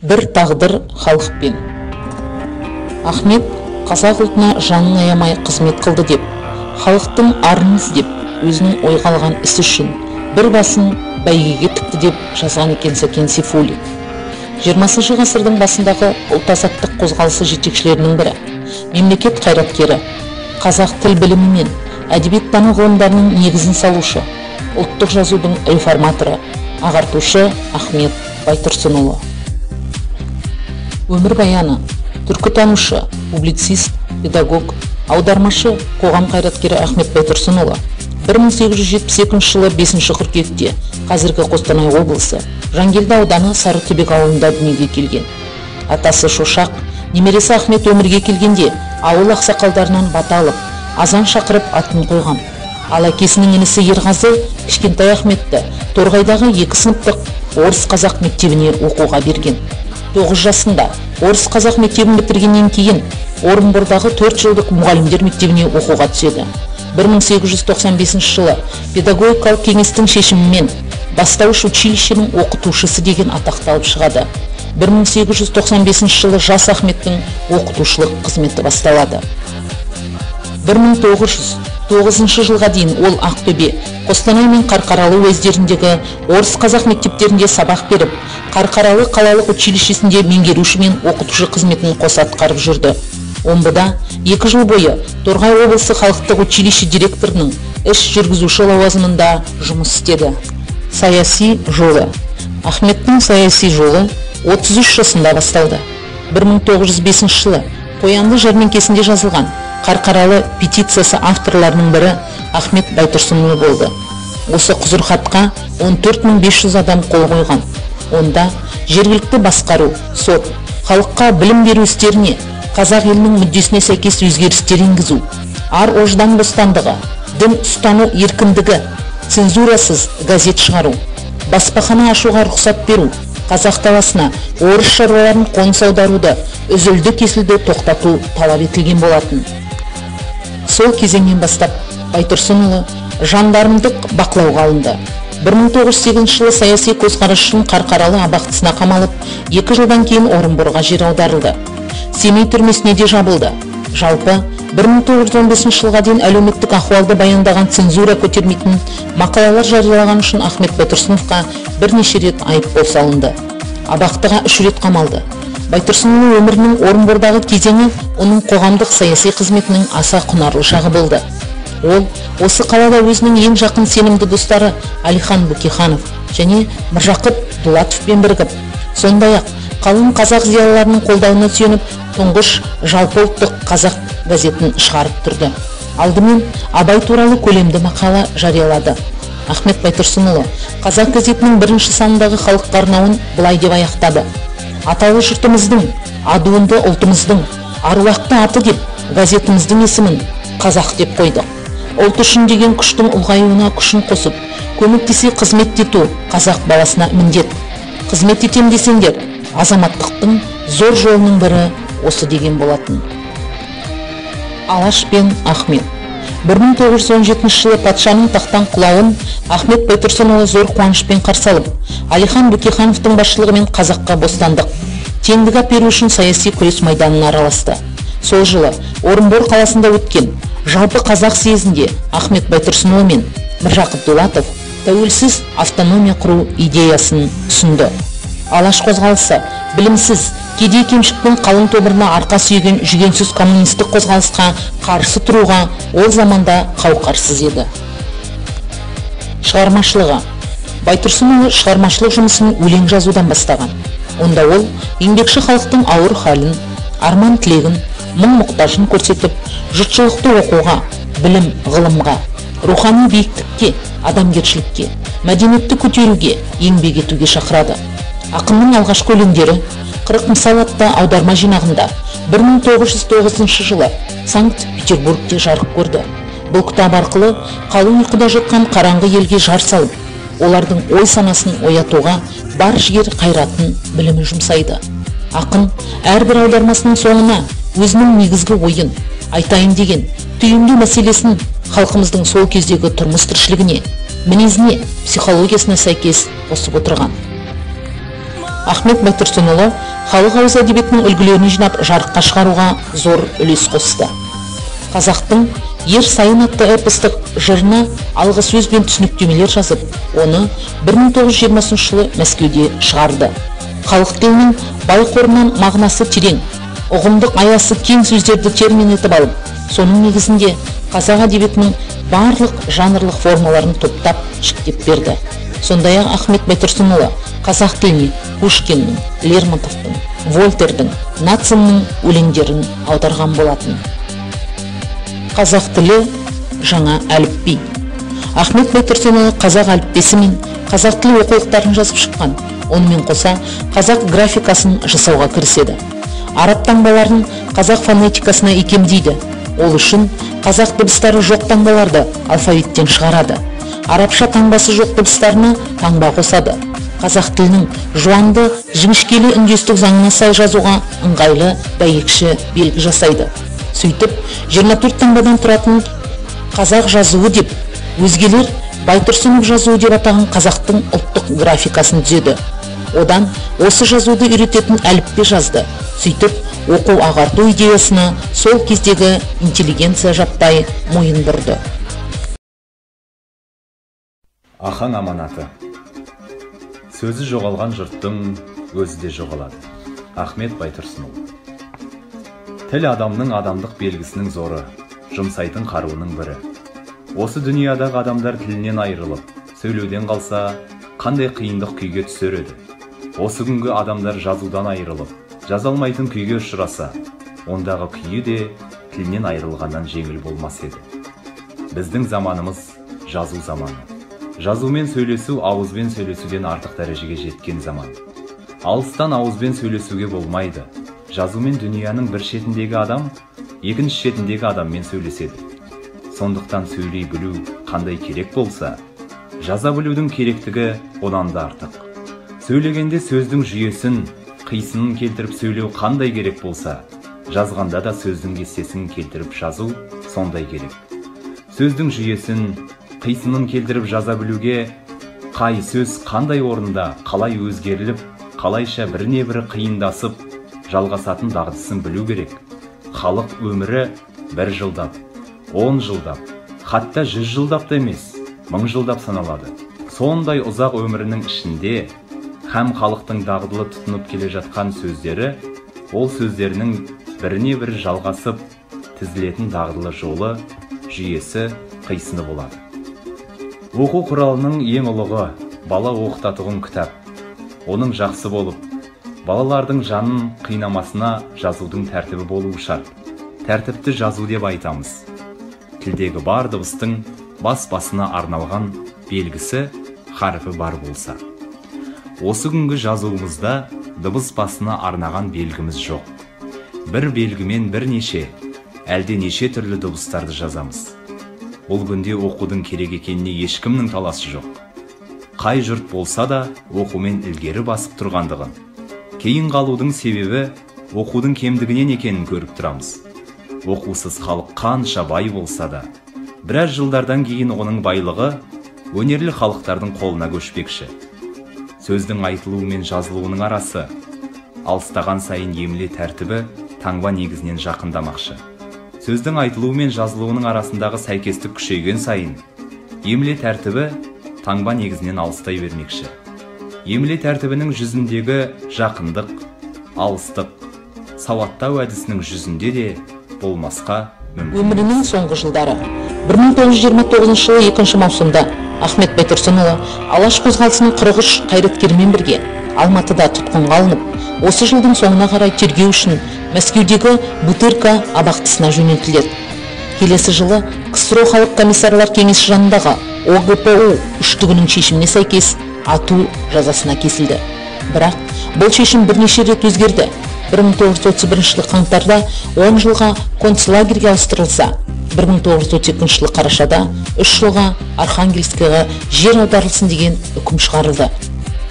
бір тағдыр халықпен. Ахмет қазақ ұлтына жанын аямай қызмет қылды деп, халықтың арын іздеп, өзінің ойға алған ісі үшін бір басын бәйгеге тікті деп жазған екен Сәкен Сейфуллин. 20 ғасырдың басындағы ұлт-азаттық қозғалысы жетекшілерінің бірі, мемлекет қайраткері, қазақ тіл білімі мен әдебиеттану ғылымдарының негізін салушы, ұлттық жазудың реформаторы, ағартушы Ахмет Байтұрсынұлы. Өмір баяны: түркітанушы, публицист, педагог, аудармашы, қоғам қайраткері Ахмет Байтұрсынұлы 1872 жылы 5 қыркүйекте қазіргі Қостанай облысы Жангелді ауданы Сарытүбек ауылында дүниеге келген. Атасы Шошақ, немересі Ахмет өмірге келгенде ауыл ақсақалдарынан бата алып, азан шақырып атын қойған. Ал әкесінің інісі Ерғазы кішкентай Ахметті Торғайдағы 2 сыныптық орыс қазақ мектебіне оқуға берген. 9 жасында орыс қазақ мектебін бітіргеннен кейін Орынбордағы 4 жылдық мұғалімдер мектебіне оқуға түседі. 1895 жылы педагогикалық кеңестің шешімімен бастауыш училищенің оқытушысы деген атақты алып шығады. 1895 жылы жас Ахметтің оқытушылық қызметі басталады. 1909 жылға дейін ол Ақтөбе, Қостанай мен Қарқаралы уездеріндегі орыс қазақ мектептерінде сабақ беріп, Қарқаралы қалалық училищесінде меңгеруші мен оқытушы қызметін қоса атқарып жүрді. Омбыда 2 жыл бойы Торғай облысы халықтық училище директорының іс жүргізуші лауазымында жұмыс істеді. Саяси жолы: Ахметтің саяси жолы 33 жасында басталды. 1905 жылы Қоянды жәрмеңкесінде жазылған Қарқаралы петициясы авторларының бірі Ахмет Байтұрсынұлы болды. Осы құзырхатқа 14500 адам қол қойған. Онда жергілікті басқару, сот, халыққа білім беру істеріне, қазақ елінің мүддесіне сәйкес өзгерістер енгізу, ар ождан бостандығы, дін ұстану еркіндігі, цензурасыз газет шығару, баспахана ашуға рұқсат беру, қазақ даласына орыс шаруаларын қоныс аударуды үзілді-кесілді тоқтату талап етілген болатын. Сол кезеңнен бастап Байтұрсынұлы жандармдық бақылауға алынды. 1908 жылы саяси көзқарас үшін Қарқаралы абақтысына қамалып, 2 жылдан кейін Орынборға жер аударылды. Семей түрмесіне де жабылды. Жалпы 1915 жылға дейін әлеуметтік ахуалды баяндаған, цензура көтермейтін мақалалар жариялаған үшін Ахмет Байтұрсыновқа бірнеше рет айыппұл салынды. Абақтыға 3 рет қамалды. Байтұрсынұлы өмірінің Орынбордағы кезеңі оның қоғамдық саяси қызметінің аса құнарлы шағы болды. Ол осы қалада өзінің ең жақын сенімді достары Алихан Бөкейханов және Міржақып Дулатовпен бірігіп, сондай-ақ қалың қазақ зиялыларының қолдауына сүйеніп, тұңғыш жалпы ұлттық қазақ газетін шығарып тұрды. Алдымен Абай туралы көлемді мақала жариялады. Ахмет Байтұрсынұлы қазақ газетінің 1-ші санындағы халыққа арнауын былай деп аяқтады: аталы жұртымыздың, адуынды ұлтымыздың аруақты аты деп газетіміздің есімін қазақ деп қойдық. Ұлт үшін деген күштің ұлғаюына күшін қосып, көмектесе қызмет ету қазақ баласына міндет. Қызмет етем десеңдер, азаматтықтың зор жолының бірі осы деген болатын. Алаш пен Ахмет. 1917 жылы патшаның тақтан құлауын Ахмет Байтұрсынұлы зор қуанышпен қарсы алып, Алихан Бөкейхановтың басшылығымен қазаққа бостандық, теңдік беру үшін саяси күрес майданына араласты. Сол жылы Орынбор қаласында өткен жалпы қазақ съезінде Ахмет Байтұрсынұлы мен Міржақып Дулатов тәуелсіз автономия құру идеясын ұсынды. Алаш қозғалысы білімсіз, кедей кемшіктің қалың тобырына арқа сүйеген жүгенсіз коммунистік қозғалысқа қарсы тұруға ол заманда қауқарсыз еді. Шығармашылығы. Байтұрсынұлы шығармашылық жұмысын өлең жазудан бастаған. Онда ол еңбекші халықтың ауыр халін, арман тілегін, мұң-мұқтажын көрсетіп, жұртшылықты оқуға, білім, ғылымға, рухани биіктікке, адамгершілікке, мәдениетті көтеруге, еңбек етуге шақырады. Ақынның алғашқы өлеңдері 40 мысал атты аударма жинағында 1909 жылы Санкт-Петербургте жарық көрді. Бұл кітап арқылы қалың ұйқыда жатқан қараңғы елге жар салып, олардың ой санасын оятуға бар жігер қайратын, білімін жұмсайды. Ақын әрбір аудармасының соңына өзінің негізгі ойын, айтайын деген түйінді мәселесін халқымыздың сол кездегі тұрмыс тіршілігіне, мінезіне, психологиясына сәйкес қосып отырған. Ахмет Байтұрсынұлы халық ауыз әдебиетінің үлгілерін жинап жарыққа шығаруға зор үлес қосты. Қазақтың ер сайын атты эпостық жырына алғы сөз бен түсініктемелер жазып, оны 1920 жылы Мәскеуде шығарды. Халық тілінің бай қорынан мағынасы терең, ұғымдық аясы кең сөздерді термин етіп алып, соның негізінде қазақ әдебиетінің барлық жанрлық формаларын топтап жіктеп берді. Сондай-ақ Ахмет Байтұрсынұлы қазақ тіліне Пушкиннің, Лермонтовтың, Вольтердің, Нацинның өлеңдерін аударған болатын. Қазақ тілі жаңа әліпби. Ахмет Байтұрсынұлы қазақ әліппесі мен қазақ тілі оқулықтарын жазып шыққан. Онымен қоса қазақ графикасын жасауға кіріседі. Араб таңбаларын қазақ фонетикасына икемдейді. Ол үшін қазақ дыбыстары жоқ таңбаларды алфавиттен шығарады. Арабша таңбасы жоқ дыбыстарына таңба қосады. Қазақ тілінің жуанды, жіңішкелі үндестік заңына сай жазуға ыңғайлы дәйекші белгі жасайды. Сөйтіп, 24 таңбадан тұратын қазақ жазуы деп, өзгелер Байтұрсынов жазуы деп атаған қазақтың ұлттық графикасын түзеді. Одан осы жазуды үйрететін әліппе жазды. Сөйтіп, оқу ағарту идеясына сол кездегі интеллигенция жаппай мойын бұрды. Ахаң аманаты. Сөзі жоғалған жұрттың өзі де жоғалады. Ахмет Байтұрсынұлы. Тіл адамның адамдық белгісінің зоры, жұмсайтын қаруының бірі. Осы дүниядағы адамдар тілінен айырылып, сөйлеуден қалса, қандай қиындық күйге түсер еді. Осы күнгі адамдар жазудан айырылып, жаза алмайтын күйге ұшыраса, ондағы күйі де тілінен айырылғаннан жеңіл болмас еді. Біздің заманымыз жазу заманы. Жазумен сөйлесу ауызбен сөйлесуден артық дәрежеге жеткен заман. Алыстан ауызбен сөйлесуге болмайды. Жазумен дүнияның бір шетіндегі адам, екінші шетіндегі адаммен сөйлеседі. Сондықтан сөйлей білу қандай керек болса, жаза білудің керектігі онан да артық. Сөйлегенде сөздің жүйесін, қисынын келтіріп сөйлеу қандай керек болса, жазғанда да сөздің кестесін келтіріп жазу сондай керек. Сөздің жүйесін, қисынын келтіріп жаза білуге қай сөз қандай орында, қалай өзгеріліп, қалайша біріне бірі қиындасып, жалғасатын дағдысын білу керек. Халық өмірі 1 жылдап, 10 жылдап, хатта 100 жылдап та емес, 1000 жылдап саналады. Сондай ұзақ өмірінің ішінде һәм халықтың дағдылы тұтынып келе жатқан сөздері, ол сөздерінің біріне бірі жалғасып, тізілетін дағдылы жолы, жүйесі, қисыны болады. Оқу құралының ең ұлығы бала оқытатұғын кітап. Оның жақсы болып, балалардың жанын қинамасына жазудың тәртібі болуы шарт. Тәртіпті жазу деп айтамыз. Тілдегі бар дыбыстың бас-басына арналған белгісі, харфі бар болса. Осы күнгі жазуымызда дыбыс басына арнаған белгіміз жоқ. Бір белгімен бірнеше, әлде неше түрлі дыбыстарды жазамыз. Бұл күнде оқудың керек екеніне ешкімнің таласы жоқ. Қай жұрт болса да оқумен ілгері басып тұрғандығын, кейін қалудың себебі оқудың кемдігінен екенін көріп тұрамыз. Оқусыз халық қанша бай болса да, біраз жылдардан кейін оның байлығы өнерлі халықтардың қолына көшпекші. Сөздің айтылуы мен жазылуының арасы алыстаған сайын емле тәртібі таңба негізінен жақындамақшы. Сөздің айтылуы мен жазылуының арасындағы сәйкестік күшейген сайын емле тәртібі таңба негізінен алыстай бермекші. Емле тәртібінің жүзіндегі жақындық, алыстық, сауаттау әдісінің жүзінде де болмасқа мүмкін. Өмірінің соңғы жылдары 1929 жылы 2 маусымда Ахмет Байтұрсынұлы Алаш қозғалысының 43 қайраткерімен бірге Алматыда тұтқынға алынып, осы жылдың соңына қарай тергеу үшін Мәскеудегі Бутырка абақтысына жөнелтіледі. Келесі жылы КСРО халық комиссарлар кеңесі жанындағы ОГПУ үштігінің шешіміне сәйкес ату жазасына кесілді. Бірақ бұл шешім бірнеше рет өзгерді. 1931 жылы қаңтарда 10 жылға концлагерге ауыстырылса, 1932 жылы қарашада 3 жылға Архангельскіге жер аударылсын деген үкім шығарылды.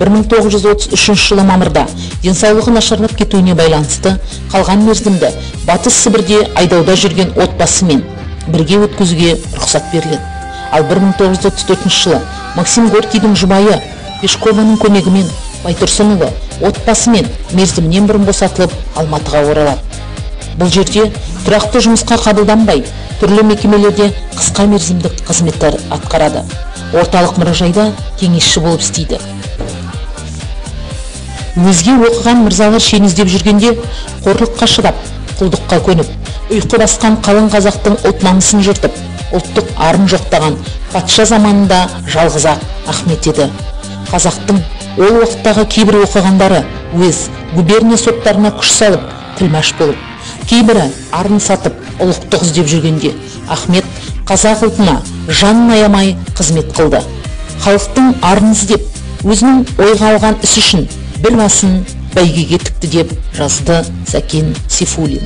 1933 жылы мамырда денсаулығы нашарлап кетуіне байланысты қалған мерзімді Батыс Сібірде айдауда жүрген отбасымен бірге өткізуге рұқсат беріледі. Ал 1934 жылы Максим Горькийдің жұбайы Пешкованың көмегімен Байтұрсынұлы отбасымен мерзімінен бұрын босатылып Алматыға оралады. Бұл жерде тұрақты жұмысқа қабылданбай, түрлі мекемелерде қысқа мерзімдік қызметтер атқарады. Орталық мұражайда кеңесші болып істейді. Өзге оқыған мырзалар шен іздеп жүргенде қорлыққа шыдап, құлдыққа көніп, ұйқы басқан қалың қазақтың ұлт намысын жыртып, ұлттық арын жоқтаған патша заманында жалғыз-ақ Ахмет еді. Қазақтың ол уақыттағы кейбір оқығандары өз губерния соттарына күш салып, тілмәш болып, кейбірі арын сатып, ұлықтық іздеп жүргенде Ахмет қазақ ұлтына жанын аямай қызмет қылды. Халықтың арын іздеп, өзінің ойға алған іс үшін бір басын бәйгеге тікті деп жазды Сәкен Сейфуллин.